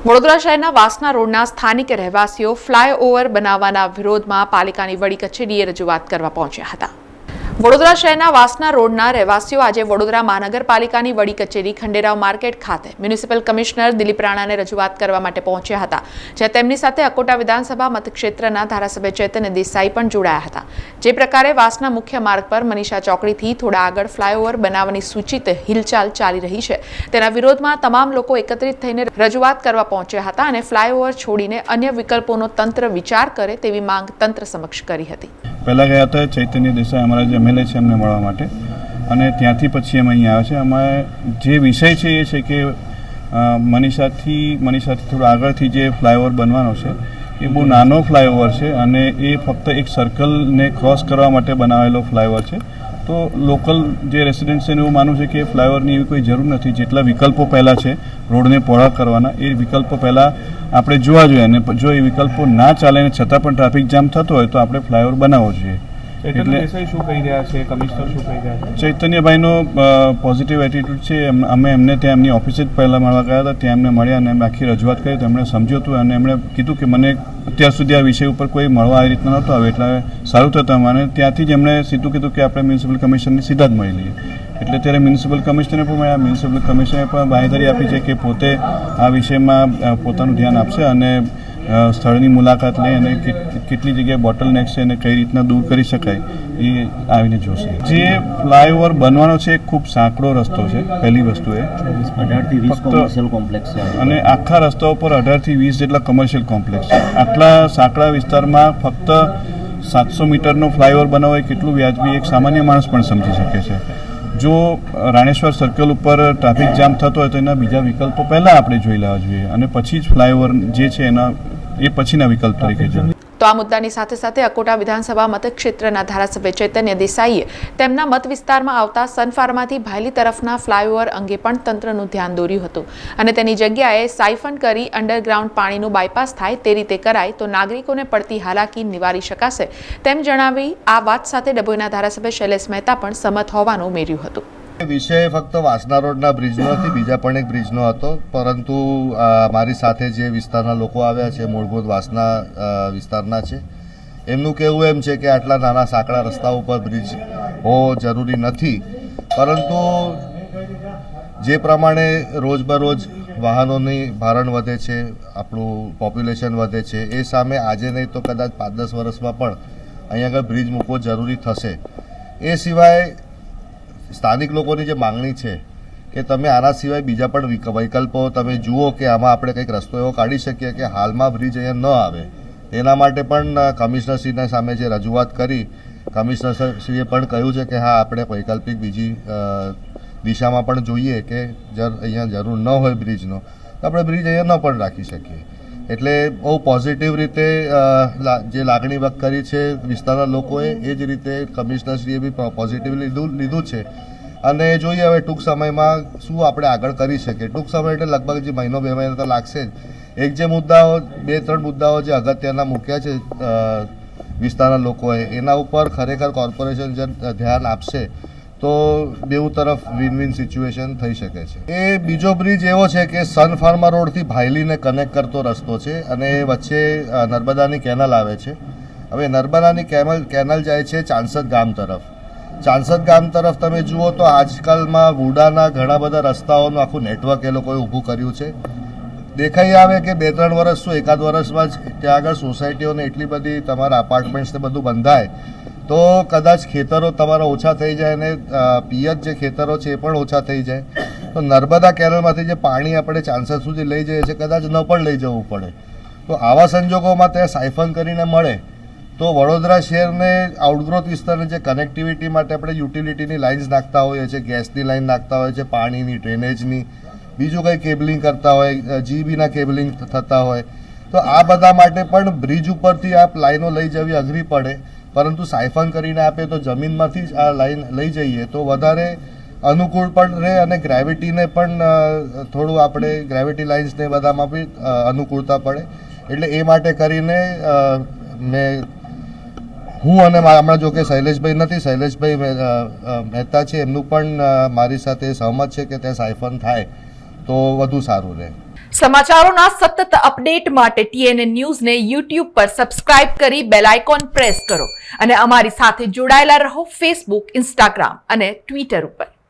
વડોદરા શહેરના વાસના રોડના સ્થાનિક રહેવાસીઓ ફ્લાયઓવર બનાવવાના વિરોધમાં પાલિકાની વડી કચેરીએ રજૂઆત કરવા પહોંચ્યા હતા। વડોદરા શહેરના વાસના રોડના રહેવાસીઓ આજે વડોદરા મહાનગરપાલિકાની વડી કચેરી ખંડેરાવ માર્કેટ ખાતે મ્યુનિસિપલ કમિશનર દિલીપ રાણાને રજૂઆત કરવા માટે પહોંચ્યા હતા, જ્યાં તેમની સાથે અકોટા વિધાનસભા મતક્ષેત્રના ધારાસભ્ય ચૈતન્ય દેસાઈ પણ જોડાયા હતા। જે પ્રકારે વાસના મુખ્ય માર્ગ પર મનીષા ચોકડીથી થોડા આગળ ફ્લાયઓવર બનાવવાની સૂચિત હિલચાલ ચાલી રહી છે, તેના વિરોધમાં તમામ લોકો એકત્રિત થઈને રજૂઆત કરવા પહોંચ્યા હતા અને ફ્લાયઓવર છોડીને અન્ય વિકલ્પોનો તંત્ર વિચાર કરે તેવી માંગ તંત્ર સમક્ષ કરી હતી। પહેલાં ગયા હતા ચૈતન્ય દેસાઈ અમારા જે એમએલએ છે એમને મળવા માટે, અને ત્યાંથી પછી અમે અહીં આવ્યા છે। અમારે જે વિષય છે એ છે કે મનીષાથી થોડું આગળથી જે ફ્લાયઓવર બનવાનો છે એ બહુ નાનો ફ્લાયઓવર છે અને એ ફક્ત એક સર્કલને ક્રોસ કરવા માટે બનાવેલો ફ્લાયઓવર છે। તો લોકલ જે રેસિડેન્ટ્સ છે એવું માનવું છે કે ફ્લાયઓવરની એવી કોઈ જરૂર નથી। જેટલા વિકલ્પો પહેલાં છે રોડને પહોળા કરવાના, એ વિકલ્પો પહેલાં આપણે જોવા જોઈએ, અને જો એ વિકલ્પો ના ચાલે ને છતાં પણ ટ્રાફિક જામ થતો હોય તો આપણે ફ્લાયઓવર બનાવવો જોઈએ। એટલે શું કહી રહ્યા છે, કમિશનર શું કહી રહ્યા છે? ચૈતન્યભાઈનો પોઝિટિવ એટીટ્યૂડ છે। અમે એમને ત્યાં એમની ઓફિસે જ પહેલાં મળવા ગયા હતા, ત્યાં એમને મળ્યા અને એમ આખી રજૂઆત કરી તો એમણે સમજ્યું હતું અને એમણે કીધું કે મને અત્યાર સુધી આ વિષય ઉપર કોઈ મળવા આવી રીતના નહોતો આવે, એટલે સારું થતું અને ત્યાંથી જ એમણે સીધું કીધું કે આપણે મ્યુનિસિપલ કમિશનરને સીધા જ મળી લઈએ। એટલે ત્યારે મ્યુનિસિપલ કમિશનરે પણ મળ્યા, મ્યુનિસિપલ કમિશનરે પણ બાંહેધરી આપી છે કે પોતે આ વિષયમાં પોતાનું ધ્યાન આપશે અને સ્થળની મુલાકાત લઈ અને કેટલી જગ્યાએ બોટલનેક છે અને કઈ રીતના દૂર કરી શકાય એ આવીને જોશે। જે ફ્લાયઓવર બનવાનો છે એ ખૂબ સાંકડો રસ્તો છે, પહેલી વસ્તુ એ 18 થી 20 કોમર્શિયલ કોમ્પ્લેક્સ છે અને આખા રસ્તા ઉપર 18 થી 20 જેટલા કોમર્શિયલ કોમ્પ્લેક્સ છે। આટલા સાંકડા વિસ્તારમાં ફક્ત 700 મીટરનો ફ્લાયઓવર બનાવવો એ કેટલું વ્યાજબી એક સામાન્ય માણસ પણ સમજી શકે છે। જો રાણેશ્વર સર્કલ ઉપર ટ્રાફિક જામ થતો હોય તો એના બીજા વિકલ્પો પહેલાં આપણે જોઈ લેવા જોઈએ અને પછી જ ફ્લાયઓવર જે છે એ પછીના વિકલ્પ તરીકે જોઈએ। તો આ મુદ્દાની સાથે સાથે અકોટા વિધાનસભા મતક્ષેત્રના ધારાસભ્ય ચૈતન્ય દેસાઈએ તેમના મત વિસ્તારમાં આવતા સનફાર્માથી ભાયલી તરફના ફ્લાયઓવર અંગે પણ તંત્રનું ધ્યાન દોર્યું હતું અને તેની જગ્યાએ સાયફન કરી અંડરગ્રાઉન્ડ પાણીનું બાયપાસ થાય તે રીતે કરાય તો નાગરિકોને પડતી હાલાકી નિવારી શકાશે તેમ જણાવી આ વાત સાથે ડભોઈના ધારાસભ્ય શૈલેષ મહેતા પણ સંમત હોવાનું ઉમેર્યું હતું। વિષય ફક્ત વાસના રોડના બ્રિજનો નથી, બીજા પણ એક બ્રિજનો હતો, પરંતુ મારી સાથે જે વિસ્તારના લોકો આવ્યા છે મૂળભૂત વાસના વિસ્તારના છે, એમનું કહેવું એમ છે કે આટલા નાના સાંકડા રસ્તા ઉપર બ્રિજ હોવો જરૂરી નથી, પરંતુ જે પ્રમાણે રોજબરોજ વાહનોની ભારણ વધે છે, આપણું પોપ્યુલેશન વધે છે, એ સામે આજે નહીં તો કદાચ 5-10 વર્ષમાં પણ અહીં આગળ બ્રિજ મૂકવો જરૂરી થશે। એ સિવાય સ્થાનિક લોકોની જે માંગણી છે કે તમે આના સિવાય બીજા પણ વિકલ્પો તમે જુઓ કે આમાં આપણે કંઈક રસ્તો એવો કાઢી શકીએ કે હાલમાં બ્રિજ અહીંયા ન આવે, તેના માટે પણ કમિશનરશ્રીના સામે જે રજૂઆત કરી, કમિશનરશ્રીએ પણ કહ્યું છે કે હા આપણે વૈકલ્પિક બીજી દિશામાં પણ જોઈએ કે અહીંયા જરૂર ન હોય બ્રિજનો તો આપણે બ્રિજ અહીંયા ન પણ રાખી શકીએ। એટલે બહુ પોઝિટિવ રીતે જે લાગણી વ્યક્ત કરી છે વિસ્તારના લોકોએ, એ જ રીતે કમિશનરશ્રીએ બી પોઝિટિવલી લીધું છે અને જોઈએ હવે ટૂંક સમયમાં શું આપણે આગળ કરી શકીએ। ટૂંક સમય એટલે લગભગ જે મહિનો 2 મહિના તો લાગશે જ। એક જે મુદ્દાઓ 2-3 મુદ્દાઓ જે અગત્યના મૂક્યા છે વિસ્તારના લોકોએ, એના ઉપર ખરેખર કોર્પોરેશન જે ધ્યાન આપશે તો બેઉ તરફ વિન વિન સિચ્યુએશન થઈ શકે છે। એ બીજો બ્રિજ એવો છે કે સન ફાર્મા રોડથી ભાયલીને કનેક્ટ કરતો રસ્તો છે અને વચ્ચે નર્મદાની કેનલ આવે છે। હવે નર્મદાની કેનલ જાય છે ચાંસદ ગામ તરફ। ચાંસદ ગામ તરફ તમે જુઓ તો આજકાલમાં વુડાના ઘણા બધા રસ્તાઓનું આખું નેટવર્ક એ લોકોએ ઊભું કર્યું છે। દેખાઈ આવે કે 2-3 વર્ષ શું એકાદ વર્ષમાં જ ત્યાં આગળ સોસાયટીઓને એટલી બધી તમારા અપાર્ટમેન્ટ્સને બધું બંધાય તો કદાચ ખેતરો તમારા ઓછા થઈ જાય અને પિયત જે ખેતરો છે એ પણ ઓછા થઈ જાય। તો નર્મદા કેનલમાંથી જે પાણી આપણે ચાંસદ સુધી લઈ જઈએ છીએ કદાચ ન પણ લઈ જવું પડે। તો આવા સંજોગોમાં ત્યાં સાયફન કરીને મળે તો વડોદરા શહેરને આઉટગ્રોથ વિસ્તારને જે કનેક્ટિવિટી માટે આપણે યુટિલિટીની લાઇન્સ નાખતા હોઈએ છીએ, ગેસની લાઇન નાખતા હોય છે, પાણીની, ડ્રેનેજની, બીજું કંઈ કેબલિંગ કરતા હોય, જીબીના કેબલિંગ થતા હોય, તો આ બધા માટે પણ બ્રિજ ઉપરથી આ લાઈનો લઈ જવી અઘરી પડે, પરંતુ સાયફન કરીને આપે તો જમીનમાંથી જ આ લાઈન લઈ જઈએ તો વધારે અનુકૂળ પણ રહે અને ગ્રેવિટીને પણ થોડું આપણે ગ્રેવિટી લાઇન્સને બધામાં બી અનુકૂળતા પડે। એટલે એ માટે કરીને હું અને હમણાં જો કે શૈલેષભાઈ નથી, શૈલેષભાઈ મહેતા છે, એમનું પણ મારી સાથે સહમત છે કે ત્યાં સાયફન થાય તો વધુ સારું રહે. સમાચારોના સતત અપડેટ માટે TNN ન્યૂઝને YouTube પર સબસ્ક્રાઇબ કરી બેલ આઇકોન પ્રેસ કરો અને અમારી સાથે જોડાયેલા રહો Facebook, Instagram અને Twitter ઉપર.